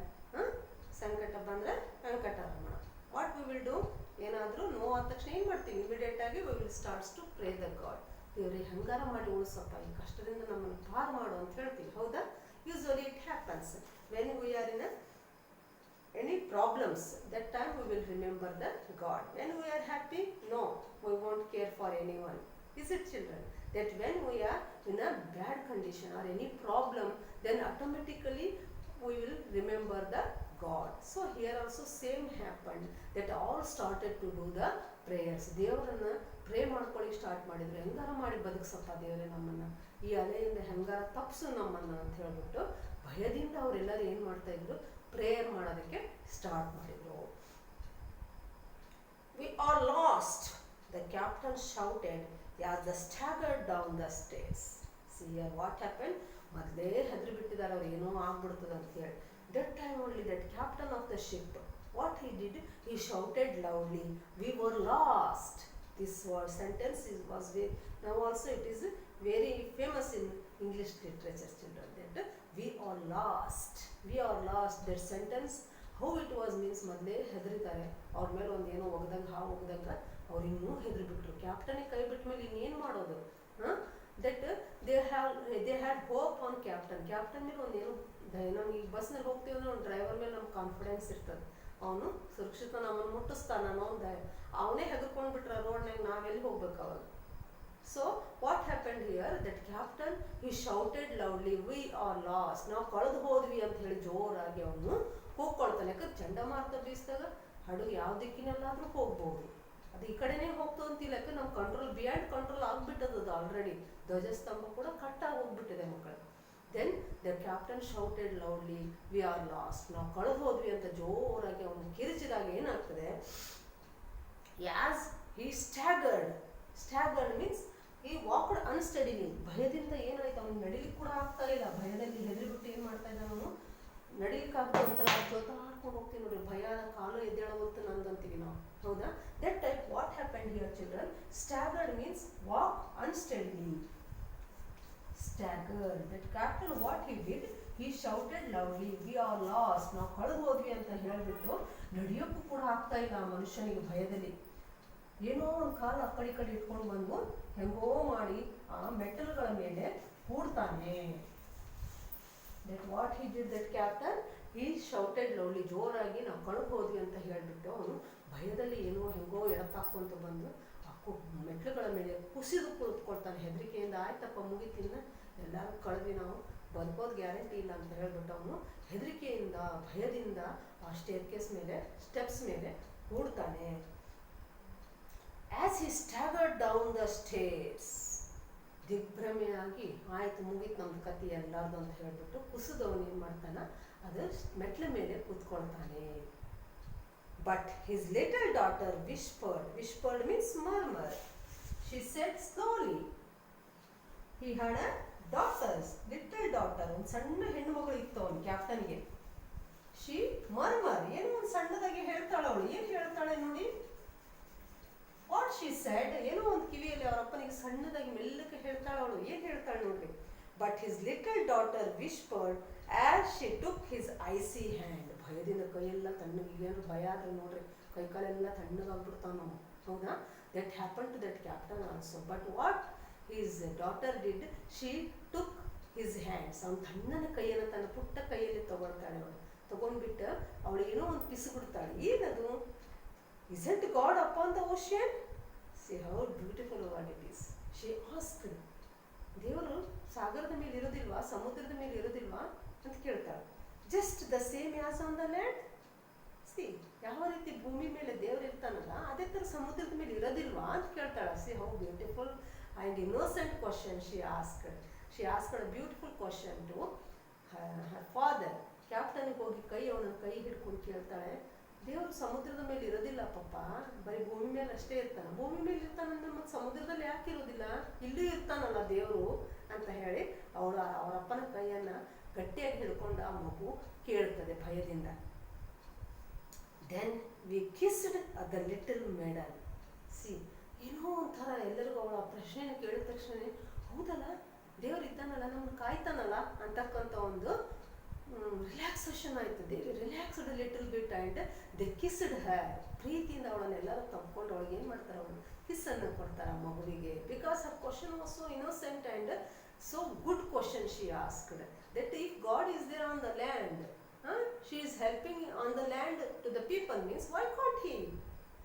ಸಂಕಟ ಬಂದರೆ Venkataramana. What we will do? ಏನಾದರೂ ನೋವು ಆದ ತಕ್ಷಣ ಏನು ಮಾಡ್ತೀವಿ? ಇಮಿಡಿಯೇಟ್ ಆಗಿ we will starts to pray the God. ದೇವರೇ ಹಂಗಾರ ಮಾಡಿ ಉಳಿಸಪ್ಪ, ಈ ಕಷ್ಟದಿಂದ ನಮ್ಮನ್ನು ಪಾರು ಮಾಡು ಅಂತ ಹೇಳ್ತೀವಿ. ಹೌದಾ? Usually it happens when we are in any problems. That time we will remember the God. When we are happy, no, we won't care for anyone. Is it, children? That when we are in a bad condition or any problem, then automatically we will remember the God. So here also same happened, that all started to do the prayers. ದೇವರನ್ನ ಪ್ರೇ ಮಾಡ್ಕೊಳ್ಳಿಕ್ಕೆ ಸ್ಟಾರ್ಟ್ ಮಾಡಿದ್ರು. ಹೆಂಗಾರ ಮಾಡಿ ಬದುಕ್ಸಪ್ಪ ದೇವರೇ ನಮ್ಮನ್ನ, ಈ ಅಲೆಯಿಂದ ಹೆಂಗಾರ ತಪ್ಸು ನಮ್ಮನ್ನ ಅಂತ ಹೇಳ್ಬಿಟ್ಟು ಭಯದಿಂದ ಅವರೆಲ್ಲರೂ ಏನು ಮಾಡ್ತಾ ಇದ್ರು? ಪ್ರೇಯರ್ ಮಾಡೋದಕ್ಕೆ ಸ್ಟಾರ್ಟ್ ಮಾಡಿದ್ರು. We are lost, the captain shouted as they staggered down the stairs. See here what happened? ಮೊದಲೇ ಹೆದರಿ ಬಿಟ್ಟಿದ್ದಾರೆ ಅವ್ರು, ಏನೋ ಆಗ್ಬಿಡ್ತದೆ ಅಂತ ಹೇಳಿ. That time only that captain of the ship, what he did, he shouted loudly, we were lost. This word sentence was very, now also it is very famous in English literature, children, that we are lost. We are lost. That sentence how it was means ಮೊದಲೇ ಹೆದರಿದ್ದಾರೆ. ಅವ್ರ ಮೇಲೆ ಒಂದು ಏನೋ ಒಗ್ದಂಗೆ ಹಾವು ಒಗ್ದಂಗೆ ಅವ್ರು ಇನ್ನೂ ಹೆದರಿ ಬಿಟ್ರು. ಕ್ಯಾಪ್ಟನಿಗೆ ಕೈ ಬಿಟ್ಟ ಮೇಲೆ ಇನ್ನೇನು ಮಾಡೋದು? That they had hope on captain. Captain ಮೇಲೆ ಒಂದು ಏನು ನಮ್ಗೆ ಈ ಬಸ್ನಲ್ಲಿ ಹೋಗ್ತೀವಿ ಅಂದ್ರೆ ಒಂದು ಡ್ರೈವರ್ ಮೇಲೆ ನಮ್ಗೆ ಕಾನ್ಫಿಡೆನ್ಸ್ ಇರ್ತದೆ. ಅವನು ಸುರಕ್ಷಿತ ನಮ್ಮನ್ನು ಮುಟ್ಟಿಸ್ತಾನ ಅನ್ನೋ ಒಂದು ಅವನೇ ಹೆದರ್ಕೊಂಡು ಬಿಟ್ರೆ ರೋಡ್ನಾಗ ನಾವೆಲ್ಲಿ ಹೋಗ್ಬೇಕು ಅವಾಗ. So what happened here? That captain, he shouted loudly, we are lost. ನಾವು ಕಳೆದು ಹೋದ್ವಿ ಅಂತ ಹೇಳಿ ಜೋರಾಗಿ ಅವನು ಹೋಗ್ಕೊಳ್ತಾನೆ. ಯಾಕಂದ್ರೆ ಚಂಡಮಾರುತ ಬೀಸಿದಾಗ ಹಡಗು ಯಾವ ದಿಕ್ಕಿನಲ್ಲಾದ್ರೂ ಹೋಗ್ಬೋದು, ಅದು ಈ ಕಡೆನೇ ಹೋಗ್ತು ಅಂತಿಲ್ಲ. ಯಾಕಂದ್ರೆ ನಮ್ಮ ಕಂಟ್ರೋಲ್ ಬಿಯಾಂಡ್ ಕಂಟ್ರೋಲ್ ಆಗ್ಬಿಟ್ಟದದು ಆಲ್ರೆಡಿ. ಧ್ವಜಸ್ತಂಭ ಕೂಡ ಕಟ್ಟಾಗಿ ಹೋಗ್ಬಿಟ್ಟಿದೆ ಮಕ್ಕಳು. Then the captain shouted loudly, we are lost. ನಾವು ಕಳೆದು ಹೋದ್ವಿ ಅಂತ ಜೋರಾಗಿ ಅವನು ಕಿರಿಚಿದಾಗ ಏನಾಗ್ತದೆ? As he staggered means he walked unsteadily. ಭಯದಿಂದ ಏನಾಯ್ತು? ಅವ್ನು ನಡಿಲಿಕ್ಕೆ ಕೂಡ ಆಗ್ತಾ ಇಲ್ಲ. ಭಯದಲ್ಲಿ ಹೆದರಿಬಿಟ್ಟು ಏನು ಮಾಡ್ತಾ ಇದ್ದಾನೆ ಅವನು? ನಡಿಲಿಕ್ಕೆ ಆಗ್ತಾ ಒಂಥರ ಜೊತೆ ಹಾಡ್ಕೊಂಡು ಹೋಗ್ತೀವಿ ನೋಡ್ರಿ, ಭಯದ ಕಾಲು ಎದ್ದೇಳವಂತ ನಂದಂತೀವಿ ನಾವು. ಹೌದಾ? That type what happened here children? Staggered means walk unsteadily. Staggered. That captain what he did? He shouted loudly, we are lost. ನಾವು ಕಳೆದು ಹೋದ್ವಿ ಅಂತ ಹೇಳಿಬಿಟ್ಟು ನಡೆಯೋಕ್ಕೂ ಕೂಡ ಆಗ್ತಾ ಇಲ್ಲ ಆ ಮನುಷ್ಯನಿಗೆ ಭಯದಲ್ಲಿ. ಏನೋ ಒಂದು ಕಾಲು ಆ ಕಡೆ ಇಟ್ಕೊಂಡು ಬಂದು ಹೆಂಗೋ ಮಾಡಿ ಆ ಮೆಟಲ್ಗಳ ಮೇಲೆ ಕೂಡ್ತಾನೆ. That what he did, that captain, he shouted loudly, ಜೋರಾಗಿ ನಾವು ಕಳೆದು ಹೋದ್ವಿ ಅಂತ ಹೇಳಿಬಿಟ್ಟು ಅವನು ಭಯದಲ್ಲಿ ಏನೋ ಹೆಂಗೋ ಎಡತಾಕೊಂತ ಬಂದು ಮೆಟ್ಲುಗಳ ಮೇಲೆ ಕುಸಿದು ಕುಳಿತುಕೊಳ್ತಾನೆ ಹೆದರಿಕೆಯಿಂದ. ಆಯ್ತಪ್ಪ ಮುಗಿತಿಲ್ಲ, ಎಲ್ಲರೂ ಕಳೆದ್ವಿ, ನಾವು ಬದುಕೋದು ಗ್ಯಾರಂಟಿ ಇಲ್ಲ ಅಂತ ಹೇಳ್ಬಿಟ್ಟು ಅವನು ಹೆದರಿಕೆಯಿಂದ ಭಯದಿಂದ ಆ ಸ್ಟೆಪ್ಸ್ ಮೇಲೆ ಕೂಡ್ತಾನೆ. As he staggered down the stairs, ದಿಗ್ಭ್ರಮೆಯಾಗಿ ಆಯ್ತು ಮುಗೀತು ನಮ್ದು ಕತೆ ಎಲ್ಲಾರ್ದು ಅಂತ ಹೇಳ್ಬಿಟ್ಟು ಕುಸಿದವನು ಏನು ಮಾಡ್ತಾನ? ಅದು ಮೆಟ್ಲ ಮೇಲೆ ಕೂತ್ಕೊಳ್ತಾನೆ. But his little daughter whispered means murmur. She said slowly. He had a little daughter, ಒಂದು ಸಣ್ಣ ಹೆಣ್ಣು ಮಗಳು ಇತ್ತು ಅವನು ಕ್ಯಾಪ್ಟನ್ಗೆ. She murmur, ಏನು ಒಂದು ಸಣ್ಣದಾಗಿ ಹೇಳ್ತಾಳೆ ಅವಳು. ಏನು ಹೇಳ್ತಾಳೆ ನೋಡಿ? What she said, ಏನೋ ಒಂದು ಕಿವಿಯಲ್ಲಿ ಅವರ ಅಪ್ಪನಿಗೆ ಸಣ್ಣದಾಗಿ ಮೆಲ್ಲಕ್ಕೆ ಹೇಳ್ತಾಳೆ ಅವಳು. ಏನು ಹೇಳ್ತಾಳೆ ನೋಡ್ರಿ? But his little daughter whispered as she took his icy hand. ಭಯದಿಂದ ಕೈಯೆಲ್ಲ ತಣ್ಣಗೆ, ಈಗೇನು ಭಯ ಆದ್ರೆ ನೋಡ್ರಿ ಕೈ ಕಾಲೆಲ್ಲ ತಣ್ಣಗಾಗ್ಬಿಡ್ತಾವ ನಾವು. ಹೌದಾ? That happen to that captain also. But what his daughter did, she took his hands. ಅವ್ನು ತಣ್ಣನ ಕೈಯನ್ನು ತನ್ನ ಪುಟ್ಟ ಕೈಯಲ್ಲಿ ತಗೊಳ್ತಾಳೆ. ಅವಳು ತಗೊಂಡ್ಬಿಟ್ಟು ಅವಳು ಏನೋ ಒಂದು ಪಿಸುಬಿಡ್ತಾಳೆ. ಏನದು? Isn't God upon the ocean? See how beautiful word it is. She asked. ದೇವರು ಸಾಗರದ ಮೇಲೆ ಇರೋದಿಲ್ವಾ, ಸಮುದ್ರದ ಮೇಲೆ ಇರೋದಿಲ್ವಾ ಅಂತ ಕೇಳ್ತಾಳೆ. Just the same as on the land. C ಯಾವ ರೀತಿ ಭೂಮಿ ಮೇಲೆ ದೇವರು ಇರ್ತಾನಲ್ಲ ಅದೇ ಥರ ಸಮುದ್ರದ ಮೇಲೆ ಇರೋದಿಲ್ವಾ ಅಂತ ಕೇಳ್ತಾಳೆ. See how beautiful and innocent question she asked. She asked a beautiful question to her father. ಕ್ಯಾಪ್ಟನ್ಗೆ ಹೋಗಿ ಅವನ ಕೈ ಹಿಡ್ಕೊಂಡು ಕೇಳ್ತಾಳೆ, ದೇವರು ಸಮುದ್ರದ ಮೇಲೆ ಇರೋದಿಲ್ಲ ಪಪ್ಪ, ಬರೀ ಭೂಮಿ ಮೇಲೆ ಅಷ್ಟೇ ಇರ್ತಾನೆ. ಭೂಮಿ ಮೇಲೆ ಇರ್ತಾನಂದ್ರೆ ಮತ್ತು ಸಮುದ್ರದಲ್ಲಿ ಯಾಕೆ ಇರೋದಿಲ್ಲ? ಇಲ್ಲೂ ಇರ್ತಾನಲ್ಲ ದೇವರು ಅಂತ ಹೇಳಿ ಅವರ ಅಪ್ಪನ ಕೈಯನ್ನು ಗಟ್ಟಿಯಾಗಿ ಹಿಡ್ಕೊಂಡು ಆ ಮಗು ಕೇಳ್ತದೆ ಭಯದಿಂದ. Then we kissed the little maiden. See, ಏನೋ ಒಂಥರ ಎಲ್ಲರಿಗೂ ಅವಳ ಪ್ರಶ್ನೆನ ಕೇಳಿದ ತಕ್ಷಣ, ಹೌದಲ್ಲ ದೇವ್ರು ಇದ್ದಾನಲ್ಲ, ನಮ್ಗೆ ಕಾಯ್ತಾನಲ್ಲ ಅಂತಕ್ಕಂಥ ಒಂದು ರಿಲ್ಯಾಕ್ಸೇಷನ್ ಆಯ್ತು. They relaxed little bit and they kissed her. ಪ್ರೀತಿಯಿಂದ ಅವಳನ್ನೆಲ್ಲರೂ ತಪ್ಕೊಂಡು ಅವಳಿಗೆ ಏನು ಮಾಡ್ತಾರೆ, ಅವಳು ಕಿಸ್ಸನ್ನು ಕೊಡ್ತಾರೆ ಆ ಮಗುವಿಗೆ. Because Har question was so innocent and so good question she asked, that if God is there on the land, she is helping on the land to the people, means why can't he?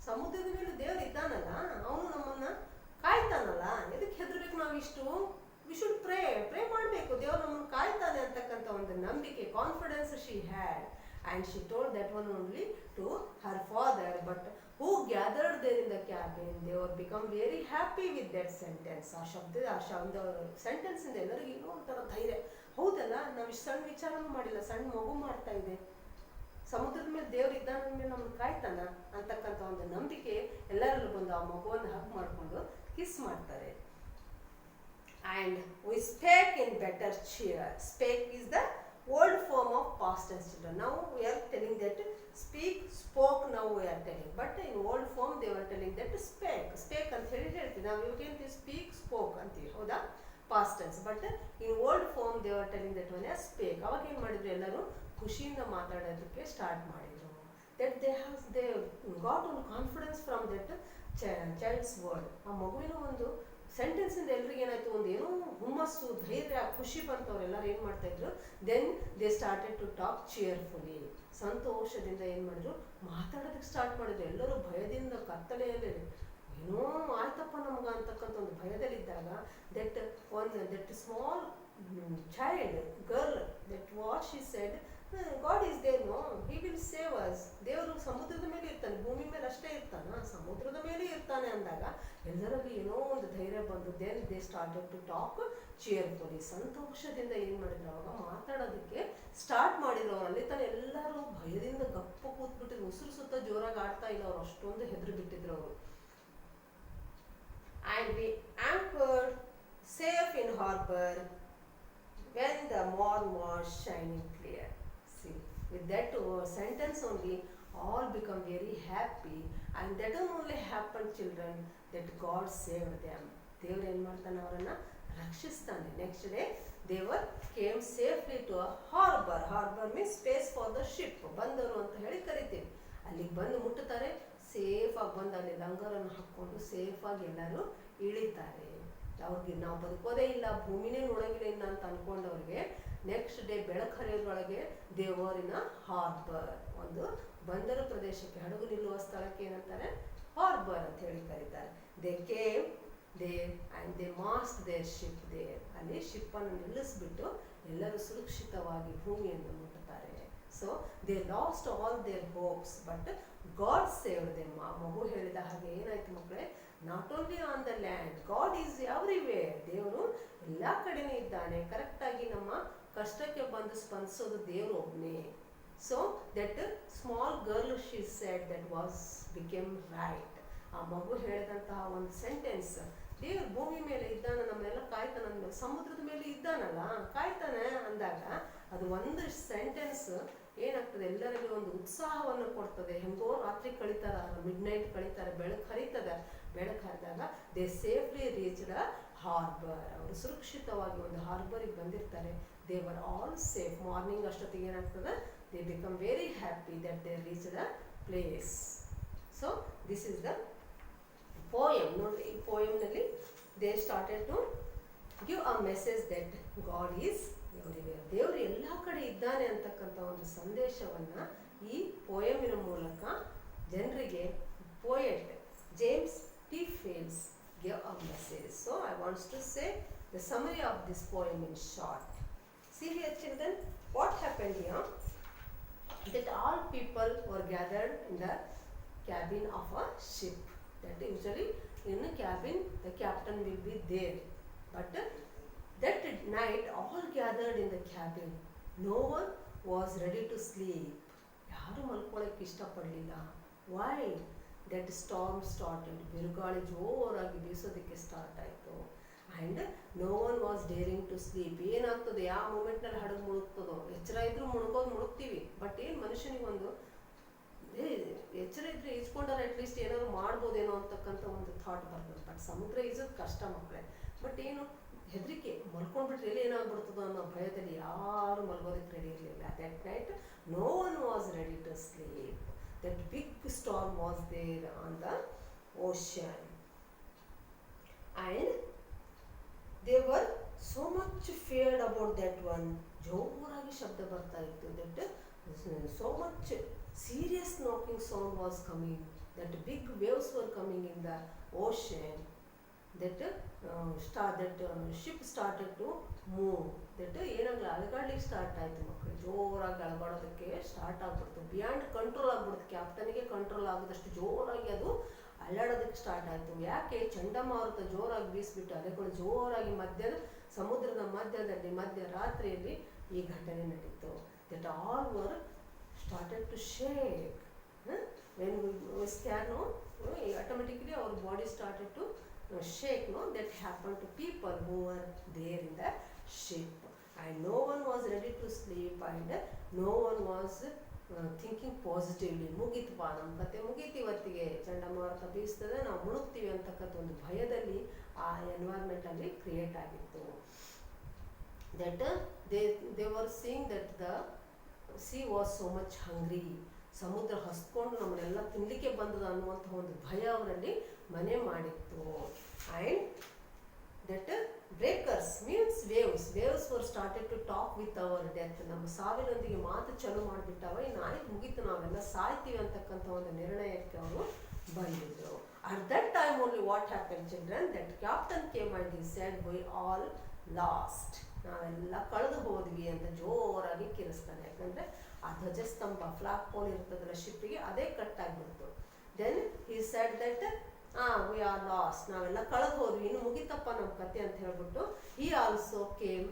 ಸಮುದ್ರದ ಮೇಲೆ ದೇವರು ಇದ್ದಾನಲ್ಲ, ಅವನು ನಮ್ಮನ್ನ ಕಾಯ್ತಾನಲ್ಲ, ಎದಕ್ಕೆ ಹೆದರ್ಬೇಕು ನಾವಿಷ್ಟು? ವಿ ಶುಡ್ ಪ್ರೇ ಮಾಡಬೇಕು, ದೇವರು ನಮ್ಮನ್ನು ಕಾಯ್ತಾನೆ ಅಂತಕ್ಕಂಥ ಒಂದು ನಂಬಿಕೆ, confidence she had. And she told that one only to her father, but who gathered there in the cabin, they were become very happy with that sentence. ಆ ಸೆಂಟೆನ್ಸ್ ಇಂದ ಎಲ್ಲರಿಗೂ ಏನೋ ಒಂಥರ ಧೈರ್ಯ. ಹೌದಲ್ಲ, ನಾವು ಇಷ್ಟು ಸಣ್ಣ ವಿಚಾರನೂ ಮಾಡಿಲ್ಲ, ಸಣ್ಣ ಮಗು ಮಾಡ್ತಾ ಇದೆ, ಸಮುದ್ರದ ಮೇಲೆ ದೇವ್ರು ಇದ್ದಾನ ಮೇಲೆ ನಮ್ಮನ್ನು ಕಾಯ್ತಾನ ಅಂತಕ್ಕಂಥ ಒಂದು ನಂಬಿಕೆ ಎಲ್ಲರಲ್ಲೂ ಬಂದು ಆ ಮಗುವನ್ನು ಹಗ್ ಮಾಡಿಕೊಂಡು ಕಿಸ್ ಮಾಡ್ತಾರೆ. And we spake in better cheer. Spake is the old form of past tense children. Now we are telling that speak, spoke, now we are telling, but in old form they were telling that spake ಅಂತ ಹೇಳ್ತೀವಿ ನಾವು. ಇವಾಗ speak, spoke ಅಂತೀವಿ, ಹೌದಾ, past tense. But in old form they were telling that one as spake. ಅವಾಗ ಏನು ಮಾಡಿದ್ರು, ಎಲ್ಲರೂ ಖುಷಿಯಿಂದ ಮಾತಾಡೋದಕ್ಕೆ ಸ್ಟಾರ್ಟ್ ಮಾಡಿದ್ರು. that they got one confidence from that child's word. ಆ ಮಗುವಿನ ಒಂದು ಸೆಂಟೆನ್ಸ್ ಇಂದ ಎಲ್ರಿಗೆ ಏನಾಯ್ತು, ಒಂದು ಏನೋ ಹುಮ್ಮಸ್ಸು, ಧೈರ್ಯ, ಖುಷಿ ಬಂತವ್ರು ಎಲ್ಲರೂ ಏನು ಮಾಡ್ತಾ ಇದ್ರು. Then they started to talk cheerfully. ಸಂತೋಷದಿಂದ ಏನು ಮಾಡಿದ್ರು, ಮಾತಾಡೋದಕ್ಕೆ ಸ್ಟಾರ್ಟ್ ಮಾಡಿದ್ರು. ಎಲ್ಲರೂ ಭಯದಿಂದ ಕತ್ತಲೆಯಲ್ಲಿ ಏನೋ ಆಯ್ತಪ್ಪ ನಮ್ಗೆ ಅಂತಕ್ಕಂಥ ಒಂದು ಭಯದಲ್ಲಿದ್ದಾಗ, that small child girl, that what she said, God is there, no, he will save us. ದೇವರು ಸಮುದ್ರದ ಮೇಲೆ ಇರ್ತಾನೆ, ಭೂಮಿ ಮೇಲೆ ಅಷ್ಟೇ ಇರ್ತಾನ, ಸಮುದ್ರದ ಮೇಲೆ ಇರ್ತಾನೆ ಅಂದಾಗ ಎಲ್ಲರಲ್ಲಿ ಏನೋ ಒಂದು ಧೈರ್ಯ ಬಂದು, then they started to talk cheerfully. ಸಂತೋಷದಿಂದ ಏನು ಮಾಡಿದ್ರು, ಅವಾಗ ಮಾತಾಡೋದಕ್ಕೆ ಸ್ಟಾರ್ಟ್ ಮಾಡಿದ್ರು. ಅವ್ರು ಅಲ್ಲಿ ತಾನೆ ಎಲ್ಲರೂ ಭಯದಿಂದ ಗಪ್ಪ ಕೂತ್ಬಿಟ್ಟಿದ್ರು, ಉಸಿರು ಸುತ್ತ ಜೋರಾಗಿ ಆಡ್ತಾ ಇಲ್ಲ, ಅವ್ರು ಅಷ್ಟೊಂದು ಹೆದರು ಬಿಟ್ಟಿದ್ರು ಅವರು. And we anchored safe in harbor when the morn was shining clear. See, with that sentence only all become very happy, and that only happened, children, that God saved them. ದೇವರು ಏನು ಮಾಡ್ತಾನೆ, ಅವರನ್ನು ರಕ್ಷಿಸ್ತಾನೆ. Next day they were came safely to a harbour. Harbour means space for the ship, ಬಂದರು ಅಂತ ಹೇಳಿ ಕರಿತೀವಿ. ಅಲ್ಲಿಗೆ ಬಂದು ಮುಟ್ಟುತ್ತಾರೆ, ಸೇಫಾಗಿ ಬಂದು ಅಲ್ಲಿ ಲಂಗರನ್ನು ಹಾಕ್ಕೊಂಡು ಸೇಫಾಗಿ ಎಲ್ಲರೂ ಇಳಿತಾರೆ. ಅವ್ರಿಗೆ ನಾವು ಬದುಕೋದೇ ಇಲ್ಲ, ಭೂಮಿನೇ ನೋಡೋಂಗಿಲ್ಲ ಇನ್ನ ಅಂತ ಅಂದ್ಕೊಂಡವ್ರಿಗೆ ನೆಕ್ಸ್ಟ್ ಡೇ ಬೆಳಕು ಹರಿಯೋದ್ರೊಳಗೆ ದೇವರಿನ ಹಾರ್ಬರ್, ಒಂದು ಬಂದರು ಪ್ರದೇಶಕ್ಕೆ, ಹಡಗು ನಿಲ್ಲುವ ಸ್ಥಳಕ್ಕೆ ಏನಂತಾರೆ, ಹಾರ್ಬರ್ ಅಂತ ಹೇಳಿ ಕರೀತಾರೆ. They came there and they mast their ship there. ಅಲ್ಲಿ ಶಿಪ್ಪನ್ನು ನಿಲ್ಲಿಸ್ಬಿಟ್ಟು ಎಲ್ಲರೂ ಸುರಕ್ಷಿತವಾಗಿ ಭೂಮಿಯನ್ನು ಮುಟ್ಟುತ್ತಾರೆ. So they lost all their hopes, but God saved them. ಆ ಮಗು ಹೇಳಿದ ಹಾಗೆ ಏನಾಯ್ತು ಮಕ್ಕಳೇ, not only on the land, God is everywhere. ದೇವರು ಎಲ್ಲ ಕಡೆನೇ ಇದ್ದಾನೆ. ಕರೆಕ್ಟಾಗಿ ನಮ್ಮ ಕಷ್ಟಕ್ಕೆ ಬಂದು ಸ್ಪಂದಿಸೋದು ದೇವರು ಒಬ್ಬನೇ. So that small girl she said that was became right. ಆ ಮಗು ಹೇಳಿದಂತಹ ಒಂದು ಸೆಂಟೆನ್ಸ್, ದೇವ್ರು ಭೂಮಿ ಮೇಲೆ ಇದ್ದಾನ, ನಮ್ಮನ್ನೆಲ್ಲ ಕಾಯ್ತಾನ ಅಂದ್ಮೇಲೆ, ಸಮುದ್ರದ ಮೇಲೆ ಇದ್ದಾನಲ್ಲ ಕಾಯ್ತಾನೆ ಅಂದಾಗ, ಅದು ಒಂದು ಸೆಂಟೆನ್ಸ್ ಏನಾಗ್ತದೆ, ಎಲ್ಲರಿಗೂ ಒಂದು ಉತ್ಸಾಹವನ್ನು ಕೊಡ್ತದೆ. ಹೆಂಗೋ ರಾತ್ರಿ ಕಳೀತಾರ, ಮಿಡ್ ನೈಟ್ ಕಳೀತಾರೆ, ಬೆಳಕು ಹರಿತದೆ. ಬೆಳಕು ಹರಿದಾಗ they safely reached a harbour. ಅವರು ಸುರಕ್ಷಿತವಾಗಿ ಒಂದು ಹಾರ್ಬರಿಗೆ ಬಂದಿರ್ತಾರೆ. They were all safe. Morning ಅಷ್ಟೊತ್ತಿಗೆ ಏನಾಗ್ತದೆ, they become very happy that they reached a place. So this is the poem. ನೋಡ್ರಿ, ಈ ಪೋಯಮ್ನಲ್ಲಿ they started to give a message that God is everywhere. ದೇವರು ಎಲ್ಲ ಕಡೆ ಇದ್ದಾನೆ ಅಂತಕ್ಕಂಥ ಒಂದು ಸಂದೇಶವನ್ನು ಈ ಪೋಯಮಿನ ಮೂಲಕ ಜನರಿಗೆ poet James T fails gave a message. So I want to say the summary of this poem in short. See here, children, what happened here, that all people were gathered in the cabin of a ship. That usually in a cabin the captain will be there, but that night all gathered in the cabin. No one was ready to sleep. ಯಾರು ಮಲ್ಕೊಳ್ಳೋಕ್ಕೆ ಇಷ್ಟಪಡಲಿಲ್ಲ. Why? That storm started. ಬಿರುಗಾಳಿ ಜೋರಾಗಿ ಬೀಸೋದಕ್ಕೆ ಸ್ಟಾರ್ಟ್ ಆಯಿತು. And no one was daring to sleep. ಏನಾಗ್ತದೆ ಯಾವ ಮೂಮೆಂಟ್ನಲ್ಲಿ ಹಡಗು ಮುಳುಗ್ತದೋ, ಎಚ್ಚರ ಇದ್ರೂ ಮುಳುಗ್ತೀವಿ, ಬಟ್ ಏನು ಮನುಷ್ಯನಿಗೆ ಒಂದು ಎಚ್ಚರ ಇದ್ರೆ ಈಜ್ಕೊಂಡಾರೆ ಅಟ್ಲೀಸ್ಟ್ ಏನಾದ್ರು ಮಾಡ್ಬೋದೇನೋ ಅಂತಕ್ಕಂಥ ಒಂದು ಥಾಟ್ ಬರ್ತದೆ. ಬಟ್ ಸಮುದ್ರ ಈಜೋದು ಕಷ್ಟ ಮಕ್ಕಳೇ. ಬಟ್ ಏನು ಹೆದರಿಕೆ, ಮಲ್ಕೊಂಡ್ಬಿಟ್ರೆ ಎಲ್ಲಿ ಏನಾಗ್ಬಿಡ್ತದೋ ಅನ್ನೋ ಭಯದಲ್ಲಿ ಯಾರು ಮಲ್ಗೋದಕ್ಕೆ ರೆಡಿ ಇರಲಿಲ್ಲ. That night no one was ready to sleep. That big storm was there on the ocean and they were so much feared about that one. ಜೋರಾಗಿ ಶಬ್ದ ಬರ್ತಾ ಇತ್ತು. That so much serious knocking sound was coming, that big waves were coming in the ocean, that ship started to move, that ಏನಾಗಲ್ಲ ಅಲಗಾಡ್ಲಿಕ್ಕೆ ಸ್ಟಾರ್ಟ್ ಆಯಿತು ಮಕ್ಕಳು. ಜೋರಾಗಿ ಅಲಗಾಡೋದಕ್ಕೆ ಸ್ಟಾರ್ಟ್ ಆಗ್ಬಿಡ್ತು. ಬಿಯಾಂಡ್ ಕಂಟ್ರೋಲ್ ಆಗ್ಬಿಡ್ತು. ಕ್ಯಾಪ್ಟನ್ಗೆ ಕಂಟ್ರೋಲ್ ಆಗೋದಷ್ಟು ಜೋರಾಗಿ ಅದು ಅಲ್ಲಾಡೋದಕ್ಕೆ ಸ್ಟಾರ್ಟ್ ಆಯಿತು. ಯಾಕೆ? ಚಂಡಮಾರುತ ಜೋರಾಗಿ ಬೀಸ್ಬಿಟ್ಟು ಅಲೆಗಳು ಜೋರಾಗಿ ಸಮುದ್ರದ ಮಧ್ಯದಲ್ಲಿ ಮಧ್ಯರಾತ್ರಿಯಲ್ಲಿ ಈ ಘಟನೆ ನಡೀತು. That all were started to shake. When we scare, no, automatically our body started to shake. No, that happened to people who were there in the ship. And no one was ready to sleep, and no one was thinking positively. ಮುಗೀತಪ್ಪ, ನಮ್ಮ ಕತೆ ಮುಗೀತು ಇವತ್ತಿಗೆ, ಚಂಡಮಾರುತ ಬೀಸ್ತದೆ, ನಾವು ಮುಳುಗ್ತೀವಿ ಅಂತಕ್ಕಂಥ ಒಂದು ಭಯದಲ್ಲಿ ಆ ಎನ್ವೈರ್ಮೆಂಟಲ್ಲಿ ಕ್ರಿಯೇಟ್ ಆಗಿತ್ತು. That they were seeing that the sea was so much hungry. ಸಮುದ್ರ ಹಸ್ಕೊಂಡು ನಮ್ಮನ್ನೆಲ್ಲ ತಿನ್ನಲಿಕ್ಕೆ ಬಂದದ ಅನ್ನುವಂಥ ಒಂದು ಭಯ ಅವರಲ್ಲಿ ಮನೆ ಮಾಡಿತ್ತು. And that breakers means waves were started to talk with our death. ನಮ್ಮ ಸಾವಿನೊಂದಿಗೆ ಮಾತು ಚಾಲು ಮಾಡಿಬಿಟ್ಟವ, ಇನ್ನು ಆಯ್ತು ಮುಗೀತು, ನಾವೆಲ್ಲ ಸಾಯ್ತೀವಿ ಅಂತಕ್ಕಂಥ ಒಂದು ನಿರ್ಣಯಕ್ಕೆ ಅವರು ಬಂದಿದ್ರು. At that time only what happen children, that captain came and he said we all last. ನಾವೆಲ್ಲ ಕಳೆದು ಹೋದ್ವಿ ಅಂತ ಜೋರಾಗಿ ಕಿರಿಸ್ತಾನೆ. ಯಾಕಂದರೆ ಆ ಧ್ವಜಸ್ತಂಭ ಫ್ಲಾಗ್ ಪೋಲ್ ಇರ್ತದಲ್ಲ ಶಿಪ್ಪಿಗೆ, ಅದೇ ಕಟ್ ಆಗಿಬಿಡ್ತು. Then he said that we are lost, ನಾವೆಲ್ಲ ಕಳೆದು ಹೋದ್ವಿ, ಇನ್ನು ಮುಗಿತಪ್ಪ ನಮ್ಮ ಕತೆ ಅಂತ ಹೇಳ್ಬಿಟ್ಟು he also came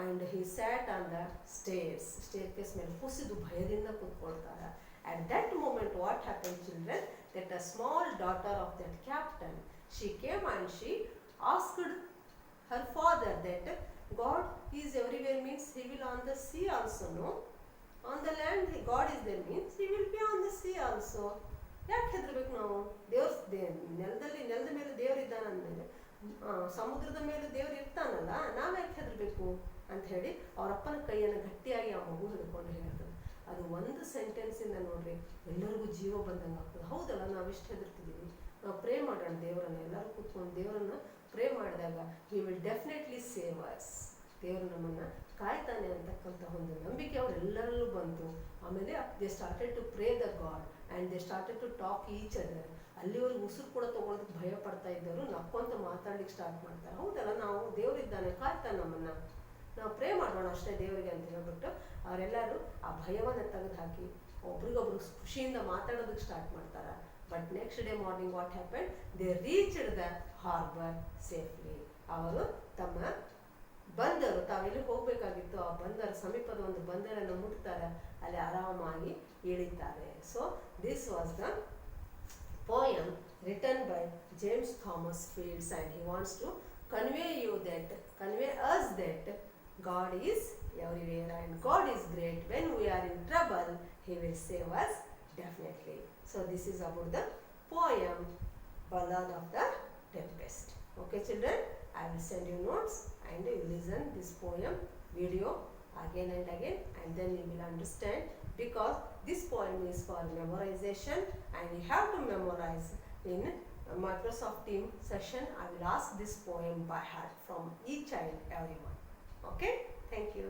and he sat on the staircase ಮೇಲೆ ಕುಸಿದು ಭಯದಿಂದ ಕೂತ್ಕೊಳ್ತಾರೆ. At that moment what happened children, that a small daughter of that captain, she came and she asked her father that God is everywhere means he will on the sea also, no? On the land God is there means he will be on the sea also. ಯಾಕೆ ಹೆದರ್ಬೇಕು ನಾವು? ನೆಲದ ಮೇಲೆ ದೇವರಿದ್ದಾನೆ ಅಂದಮೇಲೆ ಸಮುದ್ರದ ಮೇಲೆ ದೇವರು ಇರ್ತಾನಲ್ಲ, ನಾವ್ಯಾಕೆ ಹೆದರ್ಬೇಕು ಅಂತ ಹೇಳಿ ಅವರಪ್ಪನ ಕೈಯನ್ನು ಗಟ್ಟಿಯಾಗಿ ಆ ಮಗು ಹಿಡ್ಕೊಂಡು ಹೇಳ್ತಾರೆ. ಅದು ಒಂದು ಸೆಂಟೆನ್ಸಿಂದ ನೋಡ್ರಿ ಎಲ್ಲರಿಗೂ ಜೀವ ಬಂದಂಗೆ ಆಗ್ತದೆ. ಹೌದಲ್ಲ, ನಾವೆಷ್ಟು ಹೆದರ್ತಿದ್ದೀವಿ. ನಾವು ಪ್ರೇ ಮಾಡೋಣ ದೇವರನ್ನ, ಎಲ್ಲರೂ ಕೂತ್ಕೊಂಡು ದೇವರನ್ನ ಪ್ರೇ ಮಾಡಿದಾಗ he will definitely save us. ದೇವರು ನಮ್ಮನ್ನು ಕಾಯ್ತಾನೆ ಅಂತಕ್ಕಂಥ ಒಂದು ನಂಬಿಕೆ ಅವರೆಲ್ಲರಲ್ಲೂ ಬಂತು. ಆಮೇಲೆ they started to pray the god and they started to talk each other. ಅಲ್ಲಿವರೆಗೂ ಉಸಿರು ಕೂಡ ತೊಗೊಳೋದಕ್ಕೆ ಭಯ ಪಡ್ತಾ ಇದ್ದವರು ನಕ್ಕೊಂತ ಮಾತಾಡ್ಲಿಕ್ಕೆ ಸ್ಟಾರ್ಟ್ ಮಾಡ್ತಾರೆ. ಹೌದಲ್ಲ, ನಾವು ದೇವರಿದ್ದಾನೆ, ಕಾಯ್ತಾನೆ ನಮ್ಮನ್ನು, ನಾವು ಪ್ರೇ ಮಾಡೋಣ ಅಷ್ಟೇ ದೇವರಿಗೆ ಅಂತ ಹೇಳ್ಬಿಟ್ಟು ಅವರೆಲ್ಲರೂ ಆ ಭಯವನ್ನು ತೆಗೆದು ಹಾಕಿ ಒಬ್ರಿಗೊಬ್ರು ಖುಷಿಯಿಂದ ಮಾತಾಡೋದಕ್ಕೆ ಸ್ಟಾರ್ಟ್ ಮಾಡ್ತಾರೆ. But next day morning what happen, they reached the harbour safely. ಅವರು ತಮ್ಮ ಬಂದರು, ತಾವೆಲ್ಲಿ ಹೋಗಬೇಕಾಗಿತ್ತು ಆ ಬಂದರ ಸಮೀಪದ ಒಂದು ಬಂದರನ್ನು ಮುಟ್ತಾರೆ, ಅಲ್ಲಿ ಆರಾಮಾಗಿ ಇಳಿತಾರೆ. So this was the poem written by James Thomas Fields, and he wants to convey us that God is everywhere and God is great. When we are in trouble, he will save us definitely. So this is about the poem Ballad of the Tempest. Okay children, I will send you notes and you listen this poem video again and again, and then you will understand, because this poem is for memorization and you have to memorize. In Microsoft Team session I will ask this poem by heart from each child, everyone. Okay, thank you.